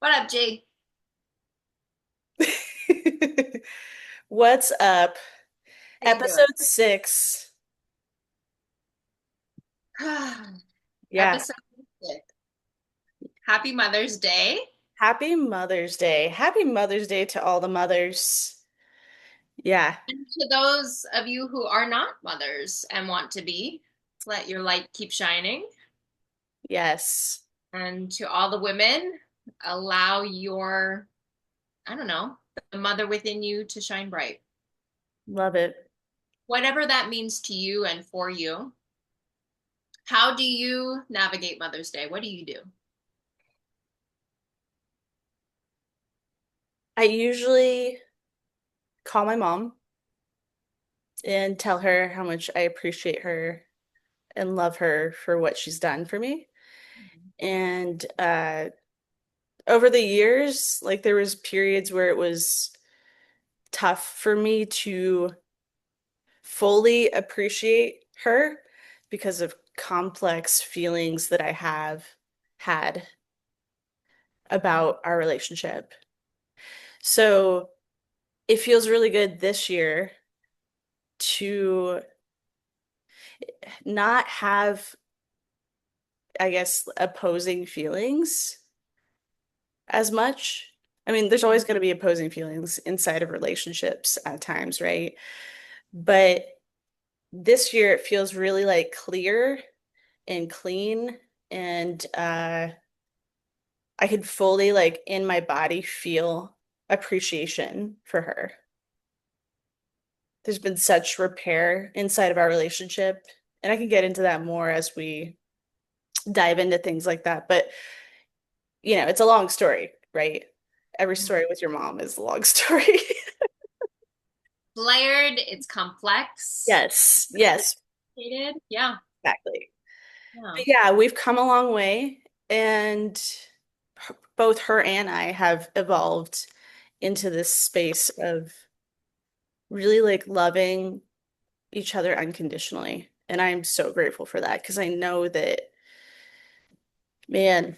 What up, Jay? What's up? How you doing? Episode 6. Yeah. Episode 6. Happy Mother's Day. Happy Mother's Day. Happy Mother's Day to all the mothers. Yeah. And to those of you who are not mothers and want to be, let your light keep shining. Yes. And to all the women, allow your, I don't know, the mother within you to shine bright. Love it. Whatever that means to you and for you. How do you navigate Mother's Day? What do you do? I usually call my mom and tell her how much I appreciate her and love her for what she's done for me. And over the years, like there was periods where it was tough for me to fully appreciate her because of complex feelings that I have had about our relationship. So it feels really good this year to not have, I guess, opposing feelings as much. I mean, there's always going to be opposing feelings inside of relationships at times, right? But this year it feels really like clear and clean and I could fully like in my body feel appreciation for her. There's been such repair inside of our relationship, and I can get into that more as we dive into things like that. But it's a long story, right? Every story with your mom is a long story. Layered, it's complex. Yes, yes, Yeah, exactly. yeah. But yeah, we've come a long way, and both her and I have evolved into this space of really like loving each other unconditionally. And I'm so grateful for that because I know that, man,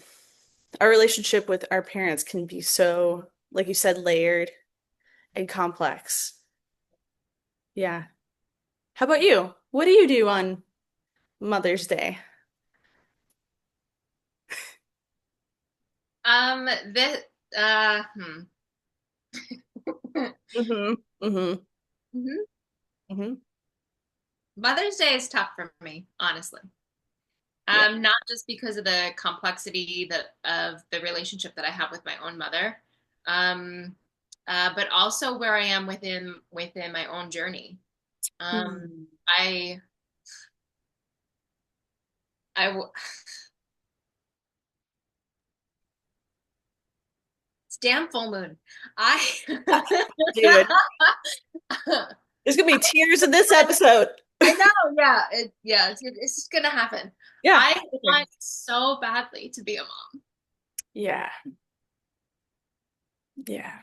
our relationship with our parents can be so, like you said, layered and complex. Yeah. How about you? What do you do on Mother's Day? This, uh, hmm. Mm-hmm. Mm-hmm. Mhm. Mm-hmm. Mother's Day is tough for me, honestly. Yeah. Not just because of the complexity that of the relationship that I have with my own mother, um, but also where I am within my own journey. Um, Hmm. I I it's damn full moon. I Dude, there's gonna be tears in this episode. I know, yeah, it's just gonna happen. Yeah. I Okay. want so badly to be a mom. Yeah. Yeah.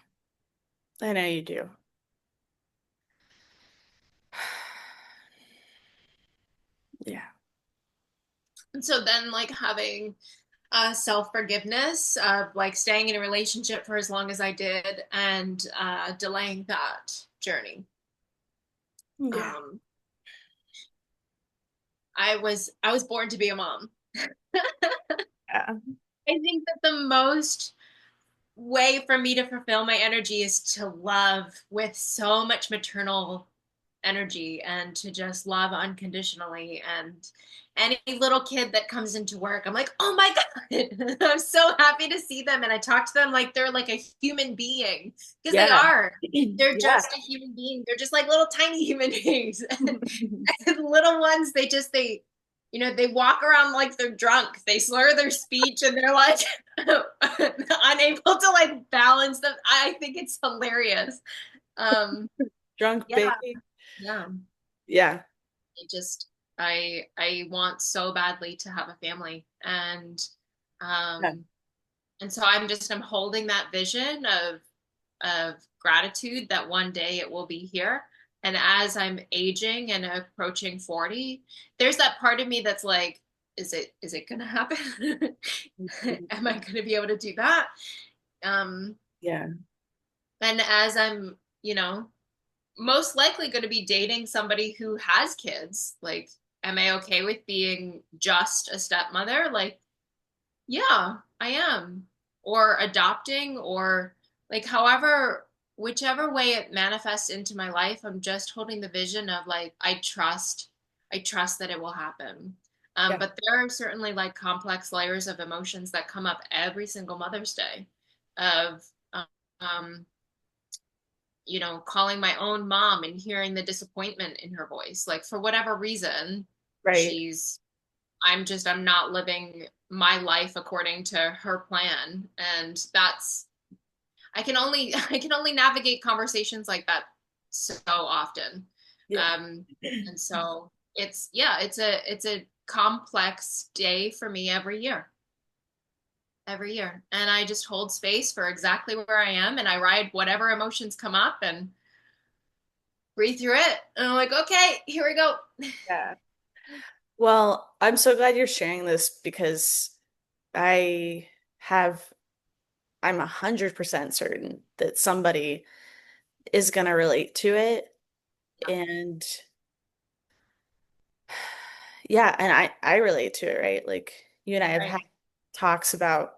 I know you do. Yeah. And so then like having self-forgiveness of like staying in a relationship for as long as I did and delaying that journey. Yeah. Um, I was born to be a mom. Yeah. I think that the most way for me to fulfill my energy is to love with so much maternal energy and to just love unconditionally. And any little kid that comes into work, I'm like, oh my God, I'm so happy to see them. And I talk to them like they're like a human being because they Yeah. are. They're Yeah. just a human being. They're just like little tiny human beings. And little ones, they walk around like they're drunk. They slur their speech and they're like unable to like balance them. I think it's hilarious. Um, Drunk yeah, baby. yeah. Yeah. It just I want so badly to have a family Yeah. um and so I'm holding that vision of gratitude that one day it will be here. And as I'm aging and approaching 40, there's that part of me that's like, is it gonna happen? Am I gonna be able to do that? Um, Yeah. and as I'm, you know, most likely going to be dating somebody who has kids, like, am I okay with being just a stepmother? Like, yeah, I am. Or adopting, or like, however, whichever way it manifests into my life, I'm just holding the vision of like, I trust that it will happen. Yeah. But there are certainly like complex layers of emotions that come up every single Mother's Day of, um, calling my own mom and hearing the disappointment in her voice. Like, for whatever reason, Right. she's I'm not living my life according to her plan. And that's I can only navigate conversations like that so often. Yeah. Um and so it's a complex day for me every year. Every year. And I just hold space for exactly where I am, and I ride whatever emotions come up and breathe through it. And I'm like, okay, here we go. Yeah. Well, I'm so glad you're sharing this because I have, I'm 100% certain that somebody is going to relate to it. Yeah, And yeah, and I relate to it, right? Like you and I have right. had talks about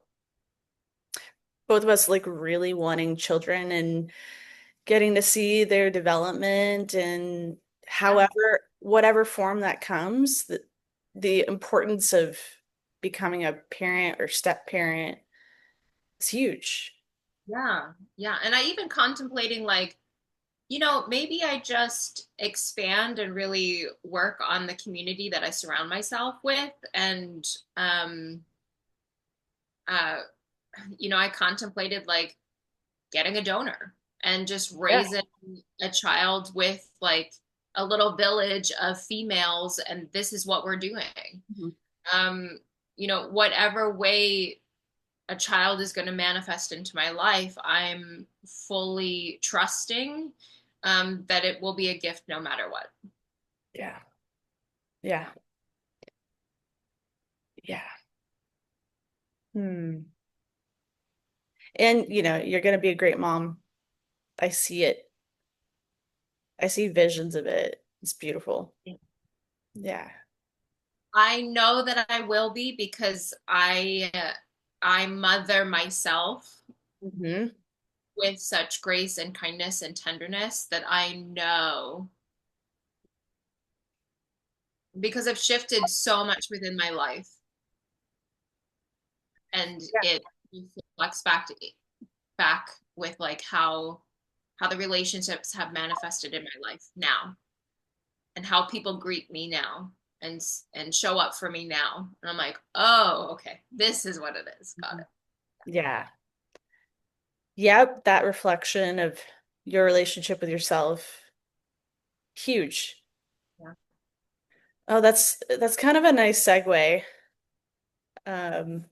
both of us like really wanting children and getting to see their development and Yeah. however, whatever form that comes, the importance of becoming a parent or step parent is huge. Yeah. Yeah. And I even contemplating like, maybe I just expand and really work on the community that I surround myself with. And, uh, I contemplated like getting a donor and just Yeah. raising a child with like a little village of females. And this is what we're doing. Mhm. Um, whatever way a child is going to manifest into my life, I'm fully trusting that it will be a gift no matter what. Yeah. Yeah. Yeah. Hmm. And you're going to be a great mom. I see it. I see visions of it. It's beautiful. Yeah. I know that I will be because I mother myself Hmm. with such grace and kindness and tenderness that I know, because I've shifted so much within my life, and Yeah. it reflects back with like how the relationships have manifested in my life now, and how people greet me now, and show up for me now. And I'm like, oh, okay, this is what it is. Got it. Yeah. Yep, that reflection of your relationship with yourself, huge. Yeah. Oh, that's kind of a nice segue. Um,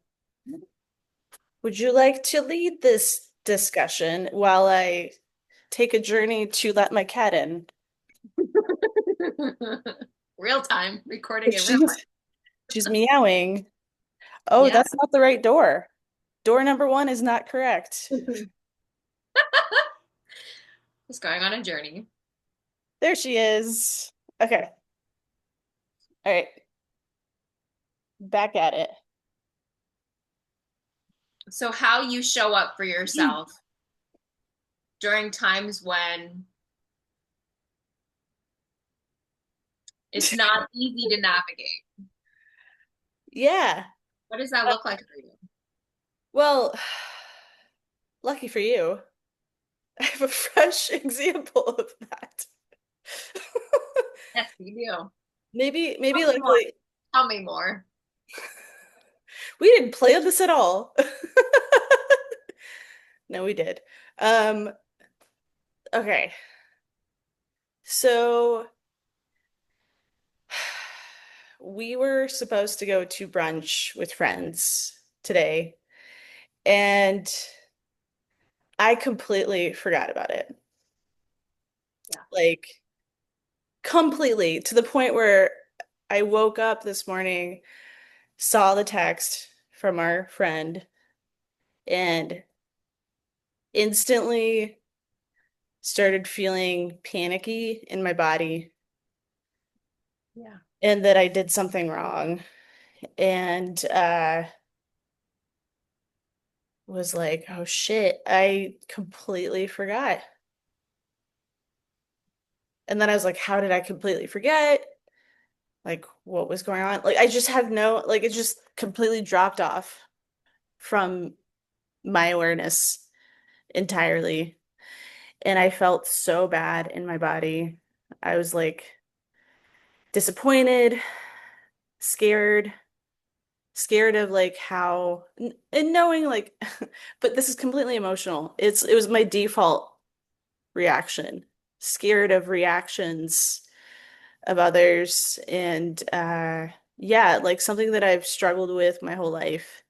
would you like to lead this discussion while I take a journey to let my cat in? Real time, recording in real She's she's meowing. Oh, time. that's not the right door. Door number one is not correct. Yeah. Just going on a journey. There she is. Okay. All right. Back at it. So, how you show up for yourself during times when it's not easy to navigate. Yeah. What does that look like for you? Well, lucky for you, I have a fresh example of that. Yes, you do. Maybe Tell me more. luckily Tell me more. we didn't plan this at all. No, we did. Um, okay. So we were supposed to go to brunch with friends today, and I completely forgot about it. Yeah. Like completely to the point where I woke up this morning, saw the text from our friend, and instantly started feeling panicky in my body Yeah. and that I did something wrong. And was like, oh shit, I completely forgot. And then I was like, how did I completely forget? Like, what was going on? Like, I just have no, like, it just completely dropped off from my awareness entirely. And I felt so bad in my body. I was like disappointed, scared, scared of like how, and knowing like, but this is completely emotional. It was my default reaction, scared of reactions of others. And yeah, like something that I've struggled with my whole life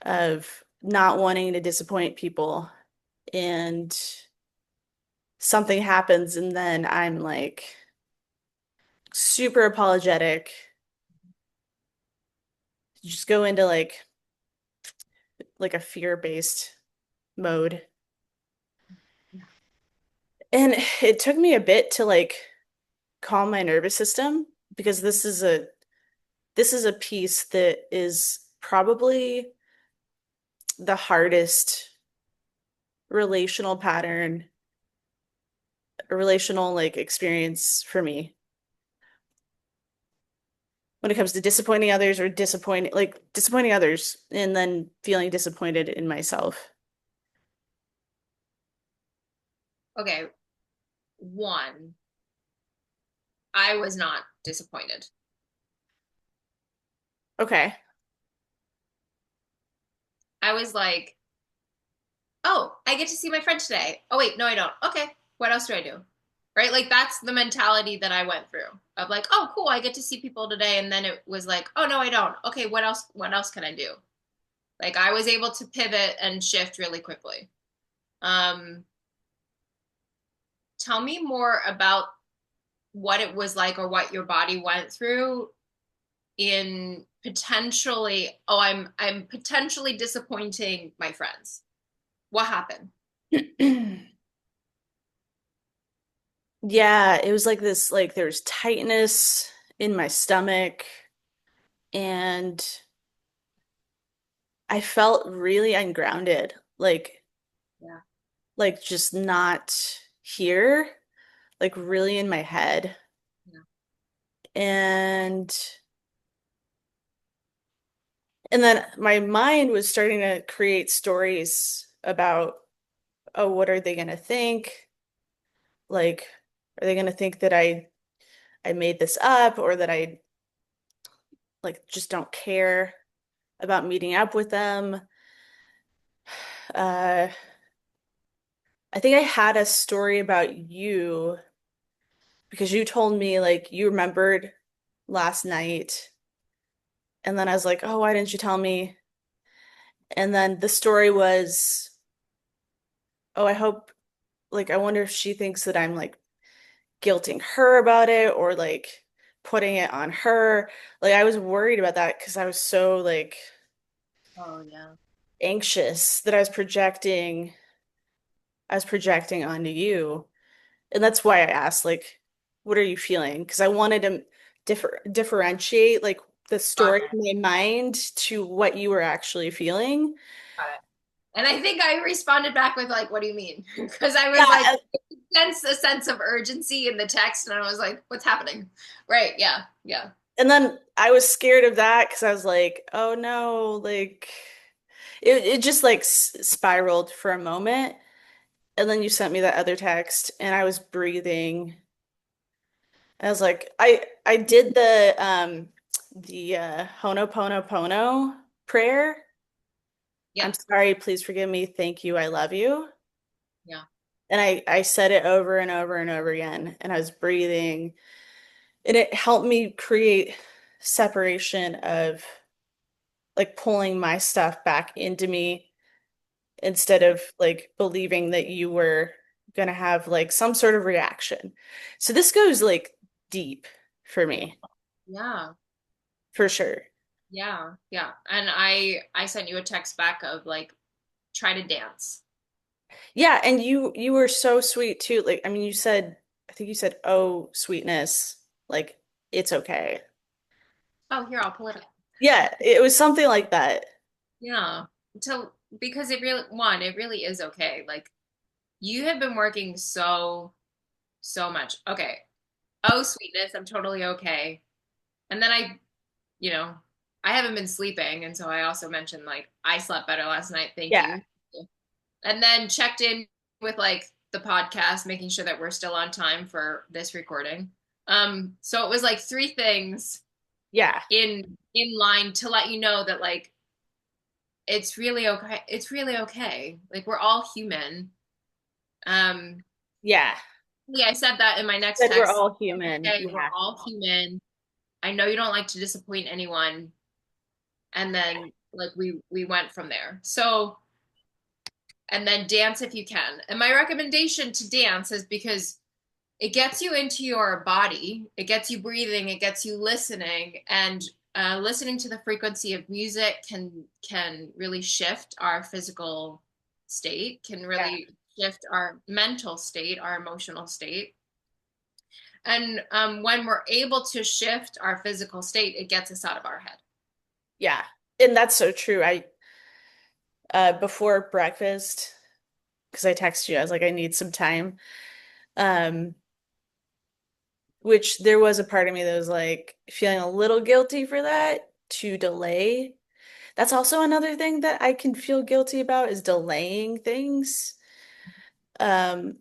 of not wanting to disappoint people. And something happens, and then I'm like super apologetic, just go into like a fear-based mode. Yeah. And it took me a bit to like calm my nervous system because this is a piece that is probably the hardest relational pattern, relational like experience for me when it comes to disappointing others or disappointing others and then feeling disappointed in myself. Okay. One, I was not disappointed. Okay. I was like, oh, I get to see my friend today. Oh, wait, no, I don't. Okay, what else do I do? Right? Like, that's the mentality that I went through of like, oh, cool, I get to see people today. And then it was like, oh, no, I don't. Okay, what else? What else can I do? Like, I was able to pivot and shift really quickly. Um, Tell me more about what it was like or what your body went through in potentially, oh, I'm potentially disappointing my friends. What happened? Yeah, it was like this, like there's tightness in my stomach, and I felt really ungrounded, Yeah. like just not here, like really in my head. Yeah. And and then my mind was starting to create stories about, oh, what are they gonna think? Like, are they gonna think that I made this up or that I like just don't care about meeting up with them? Uh, I think I had a story about you because you told me like you remembered last night. And then I was like, oh, why didn't you tell me? And then the story was, oh, I hope, like, I wonder if she thinks that I'm like guilting her about it or like putting it on her. Like, I was worried about that because I was so like Oh, yeah. anxious that I was projecting onto you. And that's why I asked, like, what are you feeling? Because I wanted to differentiate like the Got story it. in my mind to what you were actually feeling. Got it. And I think I responded back with like, "What do you mean?" Because I was like, Yeah, sense a sense of urgency in the text, and I was like, "What's happening?" Right? Yeah, yeah. and then I was scared of that because I was like, oh no, like it just like spiraled for a moment. And then you sent me that other text and I was breathing. I was like, I did the Ho'oponopono prayer. Yeah, I'm sorry, please forgive me, thank you, I love you. yeah, And I said it over and over and over again, and I was breathing, and it helped me create separation of like pulling my stuff back into me instead of like believing that you were gonna have like some sort of reaction. So this goes like deep for me, yeah, for sure. yeah. And I sent you a text back of like, try to dance. Yeah, and you were so sweet too. Like, I mean, I think you said, "Oh, sweetness." Like, it's okay. Oh, here, I'll pull it up. Yeah, it was something like that. Yeah. So because it really is okay. Like you have been working so much. Okay. Oh, sweetness, I'm totally okay. And then you know, I haven't been sleeping, and so I also mentioned like I slept better last night. Thank Yeah. you. And then checked in with like the podcast, making sure that we're still on time for this recording. So it was like three things Yeah. in line to let you know that like it's really okay. It's really okay. Like we're all human. Um, Yeah. yeah, I said that in my next Said we're text. all human. Okay, we're Yeah. all human. I know you don't like to disappoint anyone. And then like we went from there. So and then dance if you can. And my recommendation to dance is because it gets you into your body, it gets you breathing, it gets you listening, and listening to the frequency of music can really shift our physical state, can Yeah. really shift our mental state, our emotional state. And when we're able to shift our physical state, it gets us out of our head. Yeah. And that's so true. Before breakfast, because I texted you, I was like, I need some time. Um, which there was a part of me that was like feeling a little guilty for that to delay. That's also another thing that I can feel guilty about is delaying things. Um,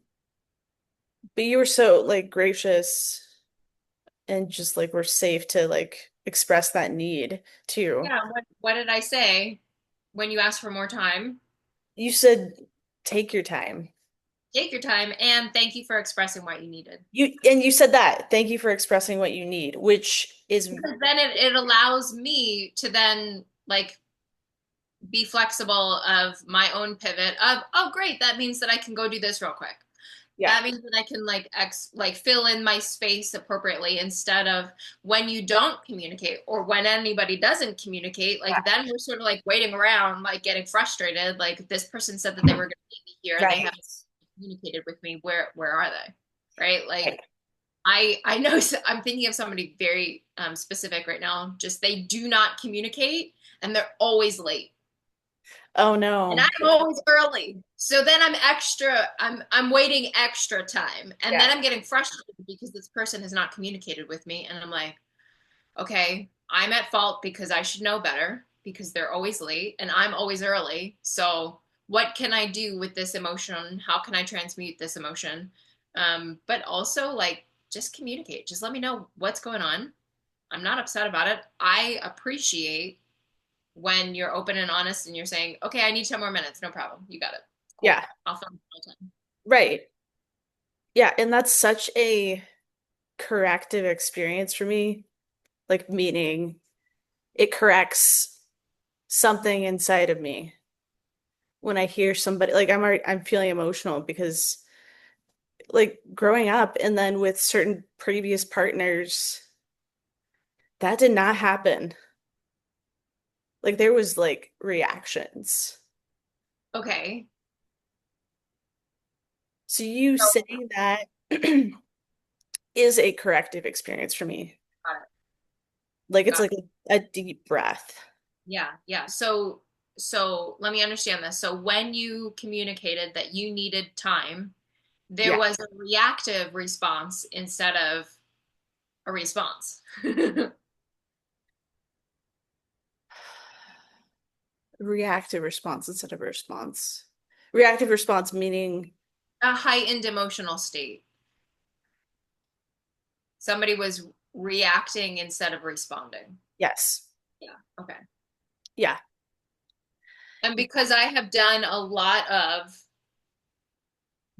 but you were so like gracious and just like were safe to like express that need too. Yeah. What did I say when you asked for more time? You said take your time. Take your time and thank you for expressing what you needed. You said that. Thank you for expressing what you need, which is Because then it allows me to then like be flexible of my own pivot of, oh great, that means that I can go do this real quick. yeah, That means that I can like fill in my space appropriately instead of when you don't communicate or when anybody doesn't communicate, like then we're sort of like waiting around, like getting frustrated. Like this person said that they were going to meet me here and they right. haven't communicated with me. Where are they? Right? Like Right. I know I'm thinking of somebody very specific right now. Just they do not communicate and they're always late. Oh And no. I'm always early. So then I'm waiting extra time. And Yeah. then I'm getting frustrated because this person has not communicated with me. And I'm like, okay, I'm at fault because I should know better because they're always late and I'm always early. So what can I do with this emotion? How can I transmute this emotion? But also like just communicate. Just let me know what's going on. I'm not upset about it. I appreciate when you're open and honest and you're saying, okay, I need 10 more minutes. No problem. You got it. Yeah. Cool. I'll film my time. Right. Yeah, and that's such a corrective experience for me. Like meaning it corrects something inside of me when I hear somebody like I'm feeling emotional because like growing up and then with certain previous partners, that did not happen. Like there was like reactions. Okay. So you So, saying that is a corrective experience for me. got it. Like it's Got like a deep breath. Yeah, yeah. So let me understand this. So when you communicated that you needed time, there Yeah. was a reactive response instead of a response. Reactive response instead of a response. Reactive response meaning A heightened emotional state. Somebody was reacting instead of responding. yes. Yeah. Okay. Yeah. And because I have done a lot of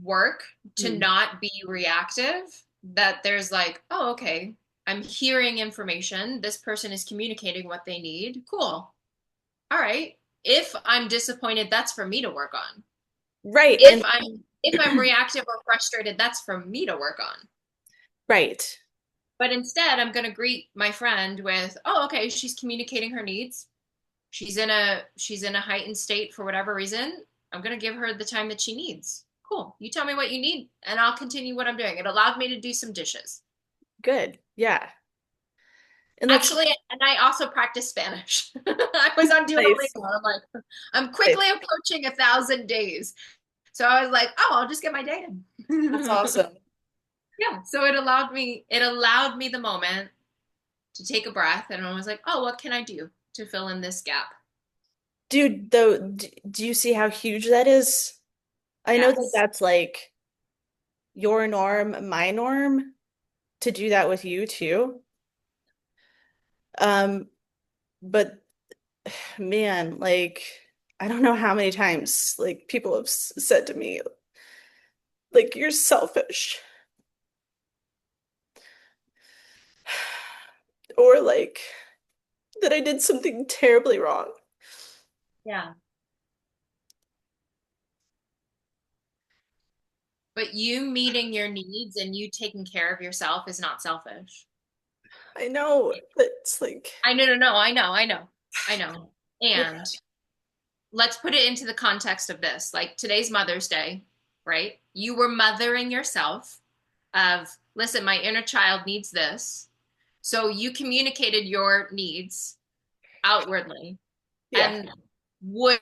work to Mm. not be reactive, that there's like, oh, okay, I'm hearing information. This person is communicating what they need. Cool. All right. If I'm disappointed, that's for me to work on. Right. If And I'm reactive or frustrated, that's for me to work on. right. But instead, I'm going to greet my friend with, "Oh, okay, she's communicating her needs. She's in a heightened state for whatever reason. I'm going to give her the time that she needs. Cool. You tell me what you need and I'll continue what I'm doing. It allowed me to do some dishes. Good. Yeah. And that's Actually, and I also practice Spanish. I was on nice. Duolingo. I'm like, I'm Nice. quickly approaching 1,000 days. So I was like, oh, I'll just get my day That's in. awesome. Yeah. So it allowed me the moment to take a breath and I was like, oh, what can I do to fill in this gap? Dude, though, do you see how huge that is? I know that Yes. that's like your norm, my norm, to do that with you too. Um, but man, like I don't know how many times like people have said to me like you're selfish or like that I did something terribly wrong. Yeah. But you meeting your needs and you taking care of yourself is not selfish. I know, but it's like I know, no, no, I know. yeah, And let's put it into the context of this. Like today's Mother's Day, right? You were mothering yourself of, listen, my inner child needs this. So you communicated your needs outwardly. yeah. And would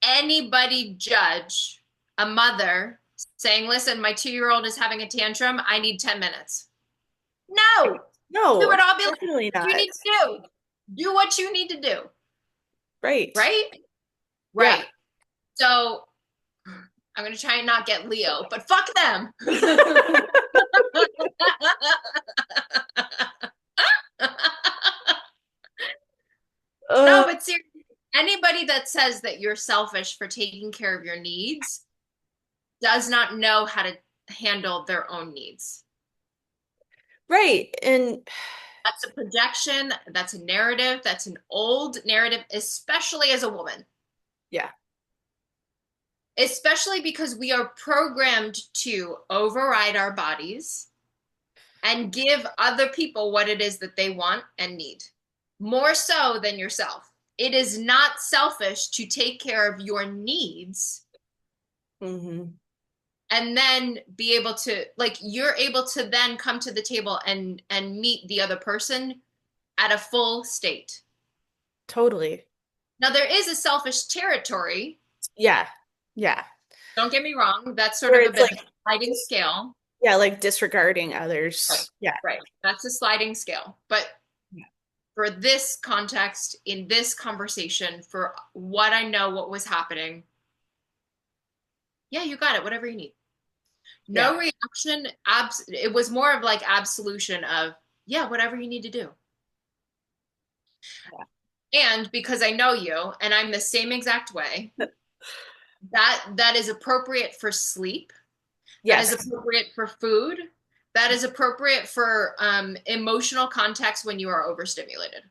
anybody judge a mother saying, listen, my 2-year-old is having a tantrum. I need 10 minutes? No. We No, would all be like, definitely what do you not. need to do? Do what you need to do. Right. Right? Yeah. Right. So I'm going to try and not get Leo, but fuck them. No, Uh, but seriously, anybody that says that you're selfish for taking care of your needs does not know how to handle their own needs. right. And That's a projection, that's a narrative, that's an old narrative, especially as a woman. yeah. Especially because we are programmed to override our bodies and give other people what it is that they want and need, more so than yourself. It is not selfish to take care of your needs Hmm. and then be able to, like, you're able to then come to the table and meet the other person at a full state. Totally. Now there is a selfish territory. Yeah. Yeah. Don't get me wrong, that's sort Where of a it's bit of like a sliding scale. yeah, like disregarding Right. others. Yeah. Right. That's a sliding scale. But Yeah. for this context, in this conversation, for what I know, what was happening, yeah, you got it, whatever you need. Yeah. No reaction. It was more of like absolution of, yeah, whatever you need to do. And because I know you and I'm the same exact way, that is appropriate for sleep. That is Yes. appropriate for food. That is appropriate for emotional context when you are overstimulated.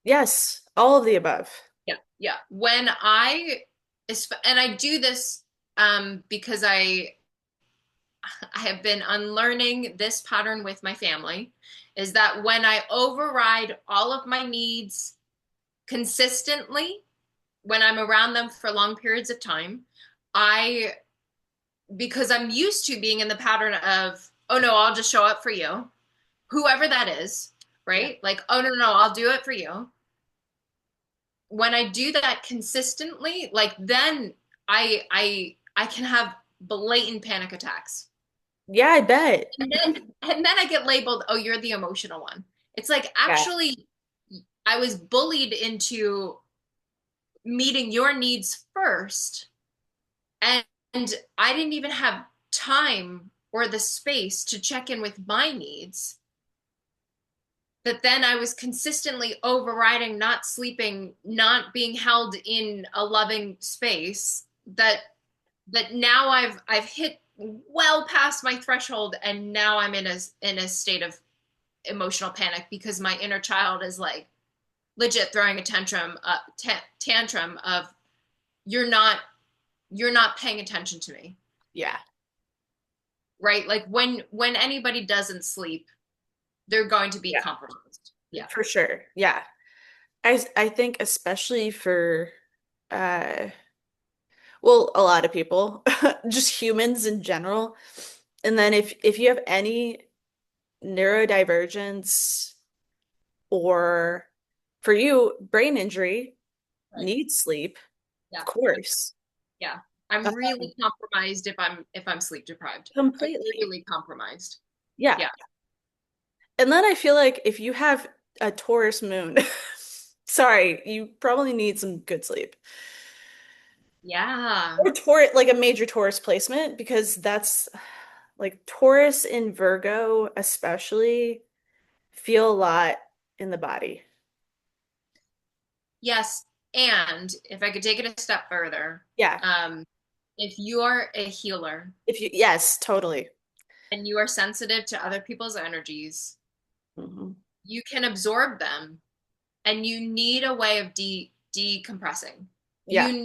Yes. All of the above. Yeah, yeah. And I do this because I have been unlearning this pattern with my family, is that when I override all of my needs consistently, when I'm around them for long periods of time, I because I'm used to being in the pattern of, oh no, I'll just show up for you, whoever that is, Yeah. right? Like, oh no, no, no, I'll do it for you. When I do that consistently, like then I can have blatant panic attacks. Yeah, I bet. And then I get labeled, oh, you're the emotional one. It's like Yeah. actually I was bullied into meeting your needs first. And I didn't even have time or the space to check in with my needs. That then I was consistently overriding, not sleeping, not being held in a loving space. That now I've hit well past my threshold, and now I'm in a state of emotional panic because my inner child is like legit throwing a tantrum of you're not you're not paying attention to me, Yeah. right? Like when anybody doesn't sleep, they're going to be Yeah. compromised. Yeah. For sure. Yeah. I think especially for uh Well, a lot of people, just humans in general. And then if you have any neurodivergence or for you, brain injury, Right. need sleep, of Yeah. course. Yeah. Uh, I'm really compromised if I'm sleep deprived. I'm completely. really compromised. Yeah. Yeah. And then I feel like if you have a Taurus moon, sorry, you probably need some good sleep. Yeah. Or Taurus, like a major Taurus placement, because that's like Taurus and Virgo especially feel a lot in the body. Yes. And if I could take it a step further, Yeah. um, if you are a healer If you, yes, totally. and you are sensitive to other people's energies, Hmm. you can absorb them and you need a way of decompressing. Yeah. You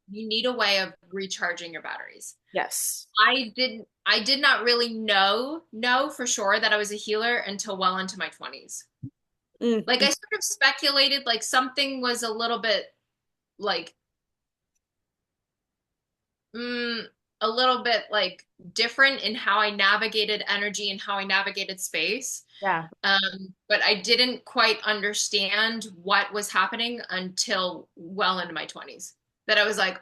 need a way of recharging your batteries. Yes. I did not really know for sure that I was a healer until well into my 20s. Like I Mm, sort of speculated like something was a little bit like mm, a little bit like different in how I navigated energy and how I navigated space. yeah. But I didn't quite understand what was happening until well into my 20s. That I was like,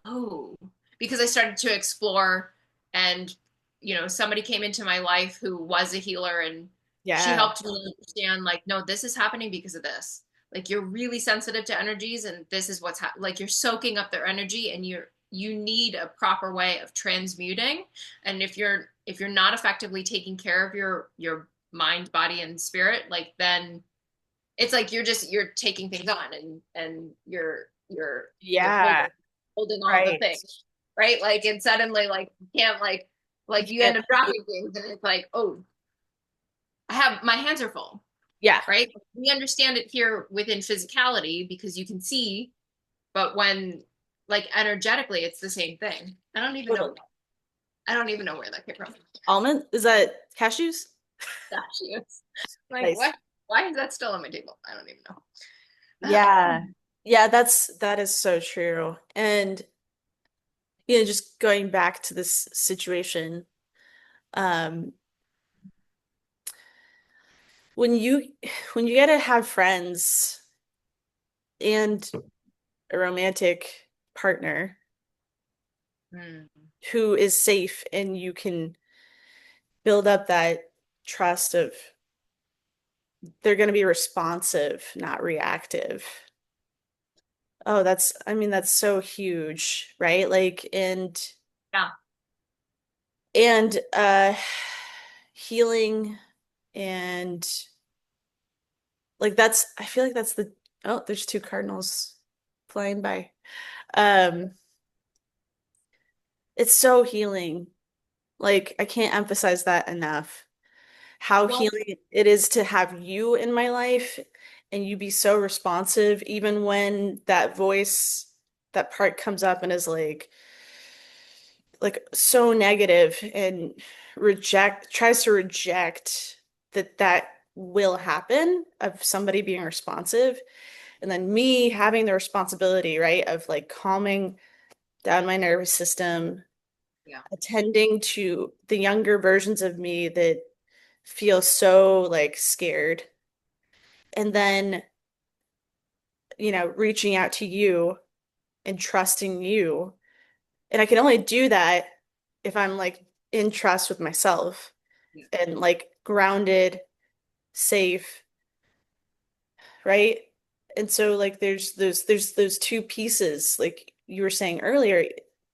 oh, because I started to explore and, somebody came into my life who was a healer and she Yeah. helped me understand, like, no, this is happening because of this. Like, you're really sensitive to energies and this is what's happening. Like, you're soaking up their energy and you need a proper way of transmuting. And if you're not effectively taking care of your mind, body, and spirit, like then it's like you're taking things on and you're Yeah. holding all the Right. things, right? Like and suddenly like you can't You like you can't. end up dropping things and it's like, oh, I have my hands are full, Yeah. right? We understand it here within physicality because you can see, but when like energetically it's the same thing. Totally. I don't even know where that came from. Almond? Is that cashews? Gosh, yes. Like Nice. what? Why is that still on my table? I don't even know. Yeah. Yeah, that is so true. And just going back to this situation, um, when you when you get to have friends and a romantic partner Mm, who is safe and you can build up that trust of they're going to be responsive, not reactive. Oh, I mean, that's so huge, right? Like, yeah. and healing and like I feel like that's oh, there's two cardinals flying by. Um, it's so healing. Like, I can't emphasize that enough. How Well, healing it is to have you in my life and you be so responsive, even when that voice, that part comes up and is like so negative and tries to reject that will happen of somebody being responsive. And then me having the responsibility, right, of like calming down my nervous system, yeah. attending to the younger versions of me that feel so like scared. And then, reaching out to you and trusting you. And I can only do that if I'm like in trust with myself Yeah. and like grounded, safe, right? And so like there's those two pieces, like you were saying earlier,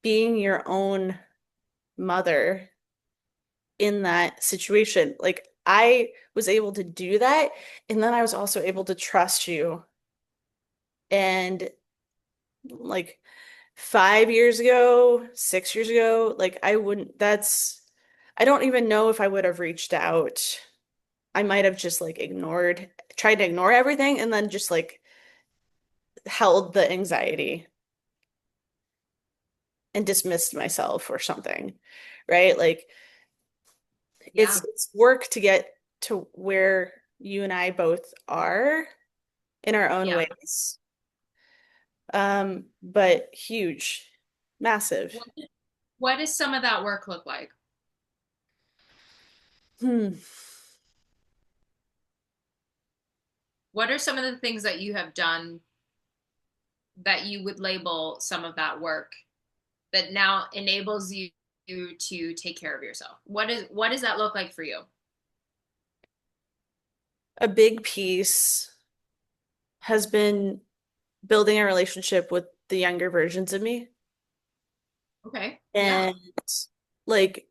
being your own mother in that situation. Like I was able to do that, and then I was also able to trust you. And like 5 years ago, 6 years ago, like I wouldn't, I don't even know if I would have reached out. I might have just like tried to ignore everything and then just like held the anxiety and dismissed myself or something, right? Like Yeah. it's work to get to where you and I both are in our own Yeah. ways. But huge, massive. What, what does some of that work look like? Hmm. What are some of the things that you have done that you would label some of that work that now enables you to take care of yourself? What does that look like for you? A big piece has been building a relationship with the younger versions of me Okay. Yeah. and like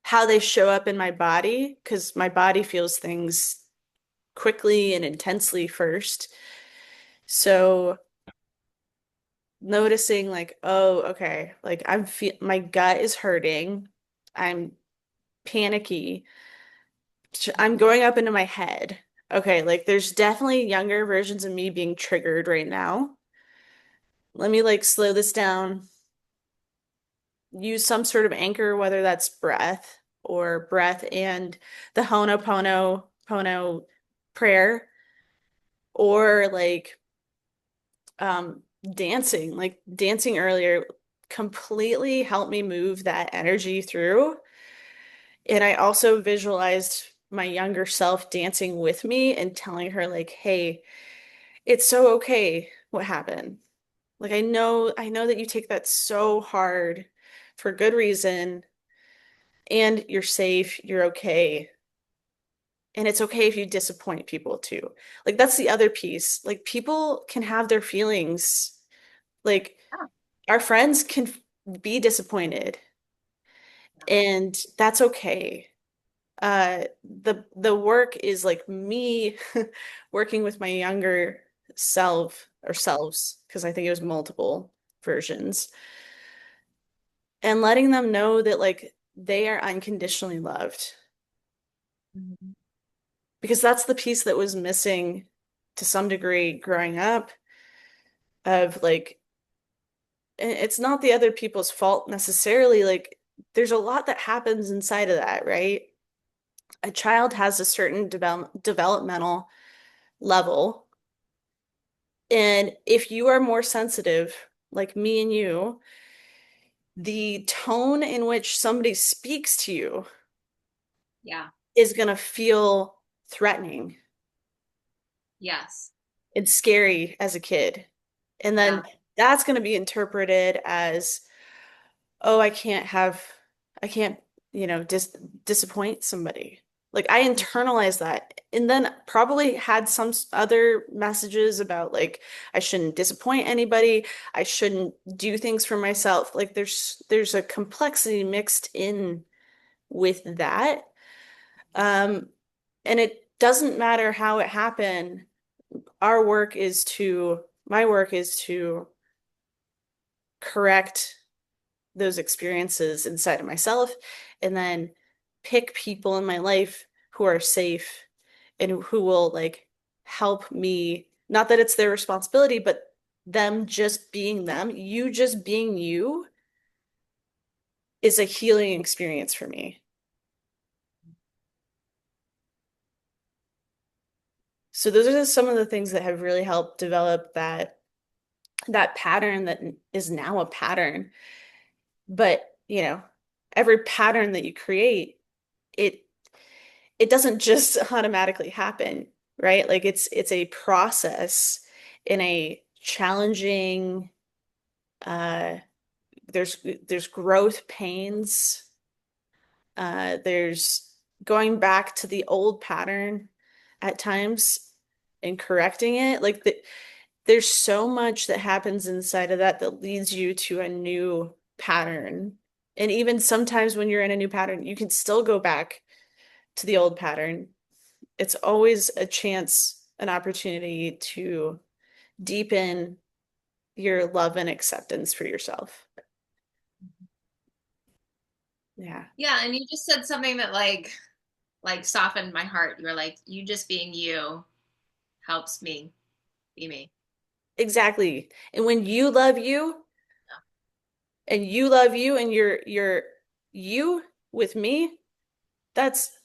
how they show up in my body, because my body feels things quickly and intensely first. So noticing like, oh, okay, like I'm feel my gut is hurting. I'm panicky. I'm going up into my head. Okay, like there's definitely younger versions of me being triggered right now. Let me like slow this down, use some sort of anchor, whether that's breath or breath and the Ho'oponopono prayer, or like dancing. Like dancing earlier completely helped me move that energy through. And I also visualized my younger self dancing with me and telling her like, "Hey, it's so okay what happened. Like I know that you take that so hard for good reason and you're safe, you're okay. And it's okay if you disappoint people too." Like that's the other piece. Like people can have their feelings. Like Yeah. our friends can be disappointed and that's okay. The work is like me working with my younger self or selves, because I think it was multiple versions, and letting them know that like they are unconditionally loved, Mhm. because that's the piece that was missing to some degree growing up, of like it's not the other people's fault necessarily. Like there's a lot that happens inside of that, right? A child has a certain developmental level, and if you are more sensitive like me and you, the tone in which somebody speaks to you Yeah. is going to feel threatening Yes. and scary as a kid. And then Yeah. that's going to be interpreted as, oh, I can't, disappoint somebody. Like I internalized that and then probably had some other messages about like I shouldn't disappoint anybody. I shouldn't do things for myself. Like there's a complexity mixed in with that. Um, and it doesn't matter how it happened. My work is to correct those experiences inside of myself and then pick people in my life who are safe and who will like help me. Not that it's their responsibility, but them just being them, you just being you is a healing experience for me. So those are just some of the things that have really helped develop that pattern that is now a pattern. But, every pattern that you create, it it doesn't just automatically happen, right? Like it's a process in a challenging uh there's there's growth pains. There's going back to the old pattern at times and correcting it. There's so much that happens inside of that that leads you to a new pattern. And even sometimes when you're in a new pattern, you can still go back to the old pattern. It's always a chance, an opportunity to deepen your love and acceptance for yourself. Yeah, Yeah, and you just said something that like softened my heart. You were like, you just being you helps me be me. exactly. And when you love you and you love you and you're you with me, that's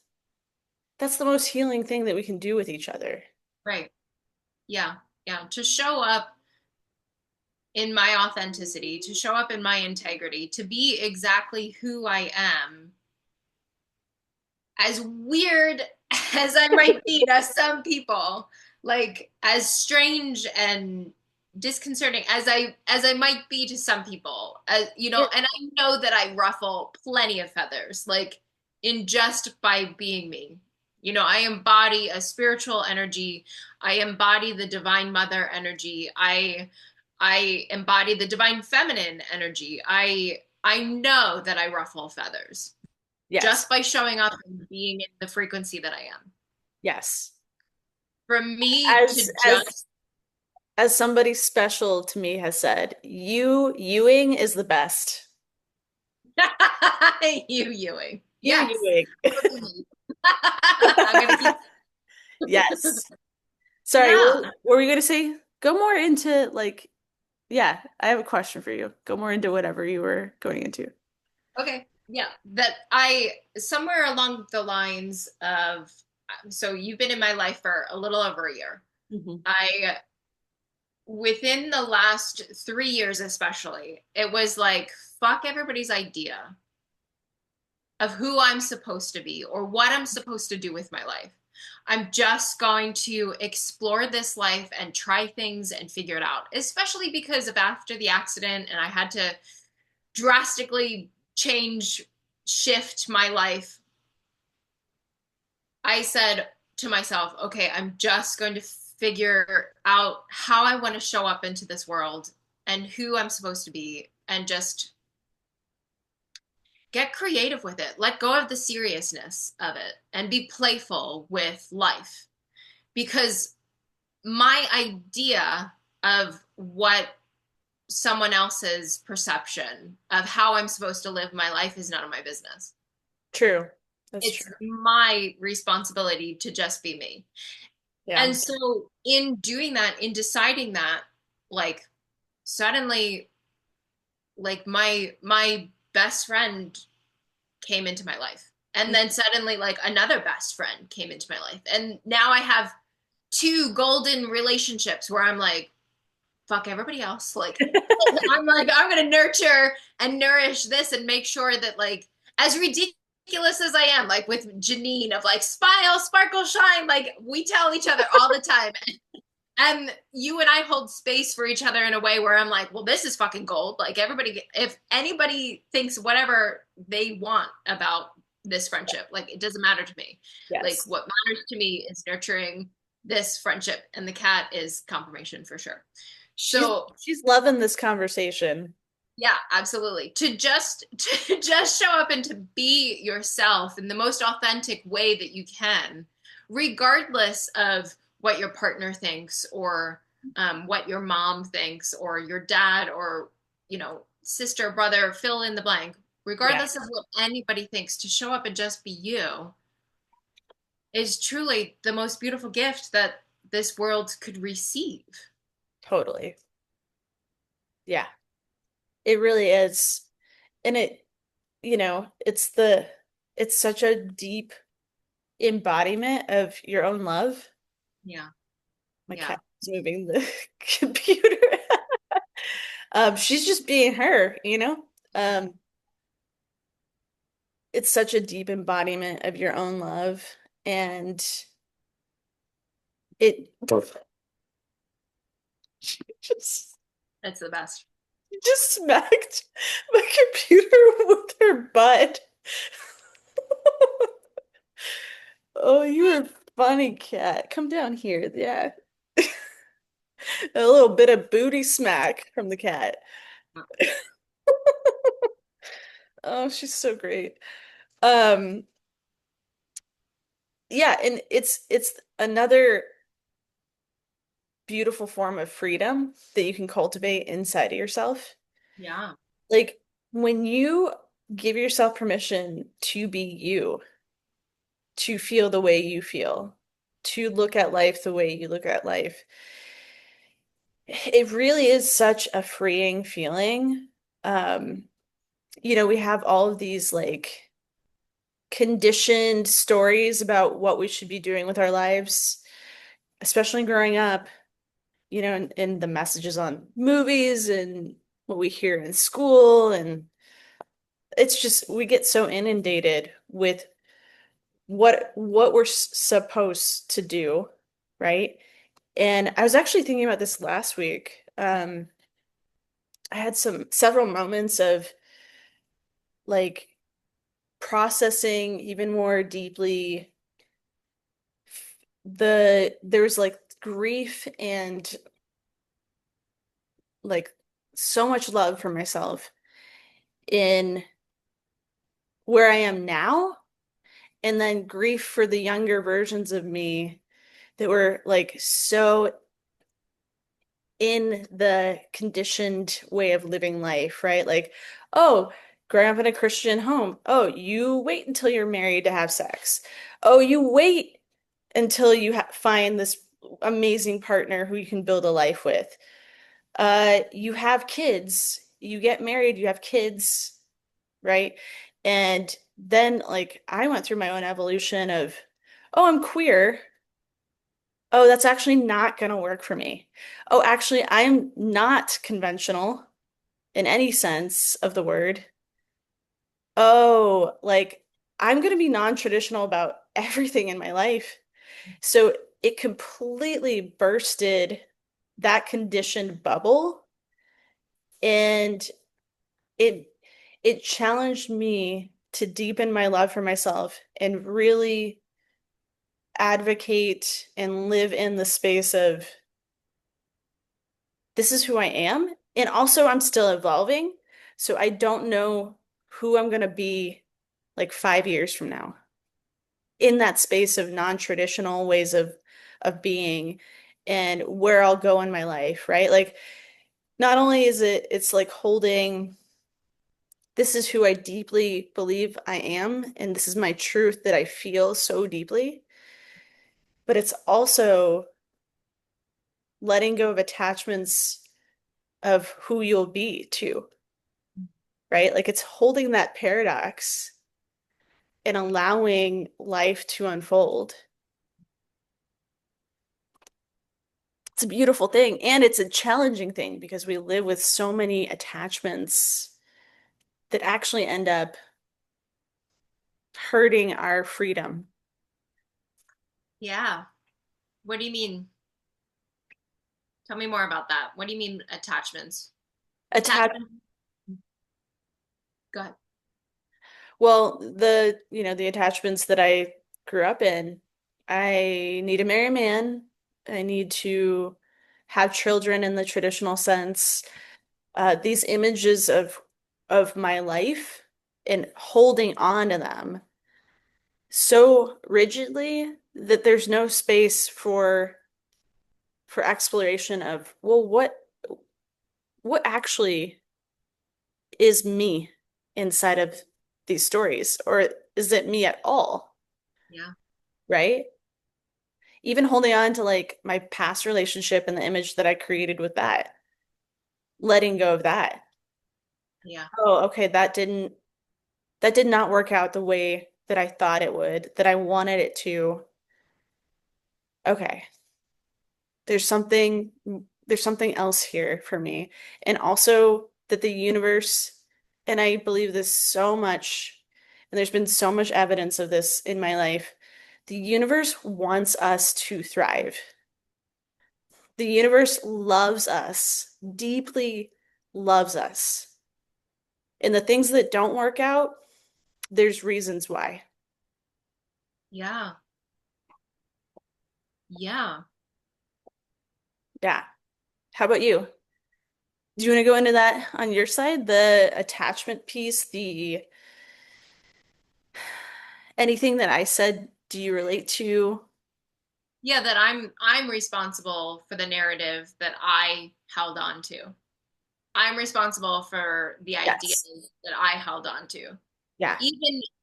that's the most healing thing that we can do with each other. Right. Yeah. Yeah. To show up in my authenticity, to show up in my integrity, to be exactly who I am, as weird as I might be to some people, like as strange and disconcerting as I might be to some people, Yeah. and I know that I ruffle plenty of feathers, like in just by being me. I embody a spiritual energy. I embody the divine mother energy. I embody the divine feminine energy. I know that I ruffle feathers Yes. just by showing up and being in the frequency that I am. Yes. For me As to as just as somebody special to me has said, Ewing is the best. you Ewing. You Yes. Ewing. I'm gonna keep Yes. Sorry, yeah. what were we going to say? Go more into like, yeah, I have a question for you. Go more into whatever you were going into. Okay. Yeah. That I somewhere along the lines of so you've been in my life for a little over a year. Hmm. I within the last 3 years especially, it was like fuck everybody's idea of who I'm supposed to be or what I'm supposed to do with my life. I'm just going to explore this life and try things and figure it out, especially because of after the accident and I had to drastically shift my life. I said to myself, okay, I'm just going to figure out how I want to show up into this world and who I'm supposed to be and just get creative with it. Let go of the seriousness of it and be playful with life. Because my idea of what someone else's perception of how I'm supposed to live my life is none of my business. True. That's It's true. my responsibility to just be me. Yeah. And so, in doing that, in deciding that, like, suddenly, like, my best friend came into my life. And then suddenly, like, another best friend came into my life. And now I have two golden relationships where I'm like, fuck everybody else. Like, I'm like, I'm going to nurture and nourish this and make sure that, like, as ridiculous as I am, like with Janine of like, smile, sparkle, shine, like, we tell each other all the time. And you and I hold space for each other in a way where I'm like, well, this is fucking gold. Like everybody, if anybody thinks whatever they want about this friendship, like it doesn't matter to me. Like Yes. what matters to me is nurturing this friendship, and the cat is confirmation for sure. She's So she's loving this conversation. yeah, absolutely. To just show up and to be yourself in the most authentic way that you can, regardless of what your partner thinks or what your mom thinks or your dad or sister, brother, fill in the blank. Yeah, Regardless of what anybody thinks, to show up and just be you is truly the most beautiful gift that this world could receive. totally. Yeah, it really is. And it's such a deep embodiment of your own love. Yeah, My yeah, cat is moving the computer. She's just being her. Um, it's such a deep embodiment of your own love. And it just it's the best. just smacked my computer with her butt. Oh, you're a funny cat. Come down here. Yeah. A little bit of booty smack from the cat. Oh, she's so great. Um, yeah, and it's another beautiful form of freedom that you can cultivate inside of yourself. Yeah. Like when you give yourself permission to be you, to feel the way you feel, to look at life the way you look at life, it really is such a freeing feeling. Um, we have all of these like conditioned stories about what we should be doing with our lives, especially growing up. in the messages on movies and what we hear in school. And it's just, we get so inundated with what we're supposed to do, right? And I was actually thinking about this last week. I had several moments of like processing even more deeply there was like grief and like so much love for myself in where I am now, and then grief for the younger versions of me that were like so in the conditioned way of living life, right? Like, oh, growing up in a Christian home. Oh, you wait until you're married to have sex. Oh, you wait until you find this amazing partner who you can build a life with. You have kids, you get married, you have kids, right? And then like I went through my own evolution of, oh, I'm queer. Oh, that's actually not going to work for me. Oh, actually, I'm not conventional in any sense of the word. Oh, like I'm going to be non-traditional about everything in my life. So it completely bursted that conditioned bubble, and it it challenged me to deepen my love for myself and really advocate and live in the space of this is who I am. And also, I'm still evolving. So I don't know who I'm going to be like 5 years from now in that space of non-traditional ways of being and where I'll go in my life, right? Like not only is it's like holding this is who I deeply believe I am, and this is my truth that I feel so deeply, but it's also letting go of attachments of who you'll be too, right? Like it's holding that paradox and allowing life to unfold. It's a beautiful thing, and it's a challenging thing because we live with so many attachments that actually end up hurting our freedom. Yeah. What do you mean? Tell me more about that. What do you mean attachments? Attach Attachment. Go ahead. Well, the attachments that I grew up in, I need to marry a man. I need to have children in the traditional sense. These images of my life and holding on to them so rigidly that there's no space for exploration of, well, what actually is me inside of these stories, or is it me at all, Yeah. right? Even holding on to like my past relationship and the image that I created with that, letting go of that. Yeah. Oh, okay, that did not work out the way that I thought it would, that I wanted it to. Okay, there's something there's something else here for me. And also that the universe, and I believe this so much, and there's been so much evidence of this in my life, the universe wants us to thrive. The universe loves us, deeply loves us. And the things that don't work out, there's reasons why. Yeah. Yeah. Yeah. How about you? Do you want to go into that on your side? The attachment piece, the anything that I said, do you relate to? Yeah, that I'm responsible for the narrative that I held on to. I'm responsible for the Yes. ideas that I held on to. Yeah.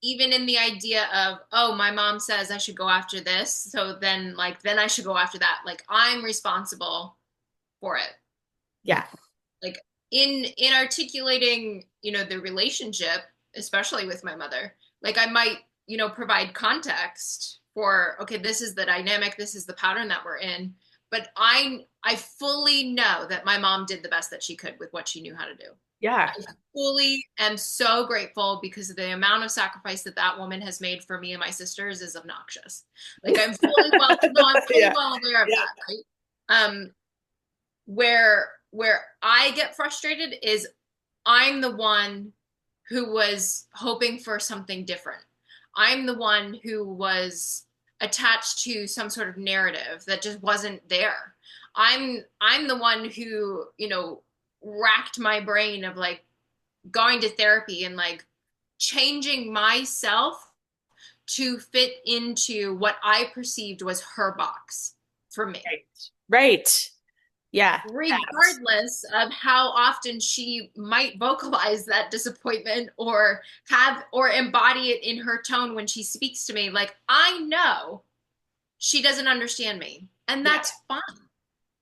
Even in the idea of, oh, my mom says I should go after this, so then I should go after that. Like I'm responsible for it. Yeah. Like in articulating, the relationship, especially with my mother, like I might, provide context for, okay, this is the dynamic, this is the pattern that we're in, but I fully know that my mom did the best that she could with what she knew how to do. Yeah. I fully am so grateful because of the amount of sacrifice that that woman has made for me and my sisters is obnoxious. Like I'm fully well, no, I'm fully Yeah. well aware of Yeah. that, right? Where I get frustrated is I'm the one who was hoping for something different. I'm the one who was attached to some sort of narrative that just wasn't there. I'm the one who, racked my brain of like going to therapy and like changing myself to fit into what I perceived was her box for me, Right. Right. Yeah. Yes. regardless of how often she might vocalize that disappointment or have or embody it in her tone when she speaks to me. Like, I know she doesn't understand me, and Yeah. that's fine.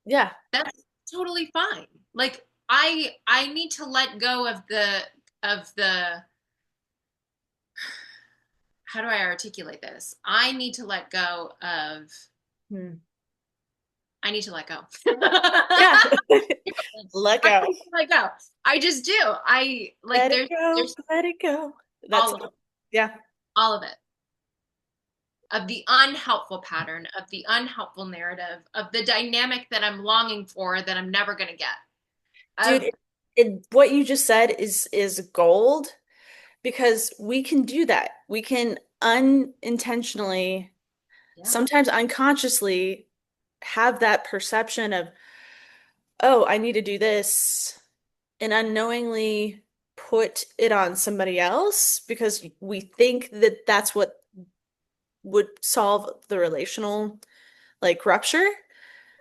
Yeah. That's totally fine. Like, I need to let go of the how do I articulate this? Hmm. I need to let go. Yeah. Let I go. need to let go. I just do. I like Let it go. there's Let it go. That's all of it. yeah. All of it. Of the unhelpful pattern, of the unhelpful narrative, of the dynamic that I'm longing for that I'm never going to get. Dude, Of what you just said is gold because we can do that. We can unintentionally, yeah, sometimes unconsciously have that perception of, oh, I need to do this, and unknowingly put it on somebody else because we think that that's what would solve the relational like rupture.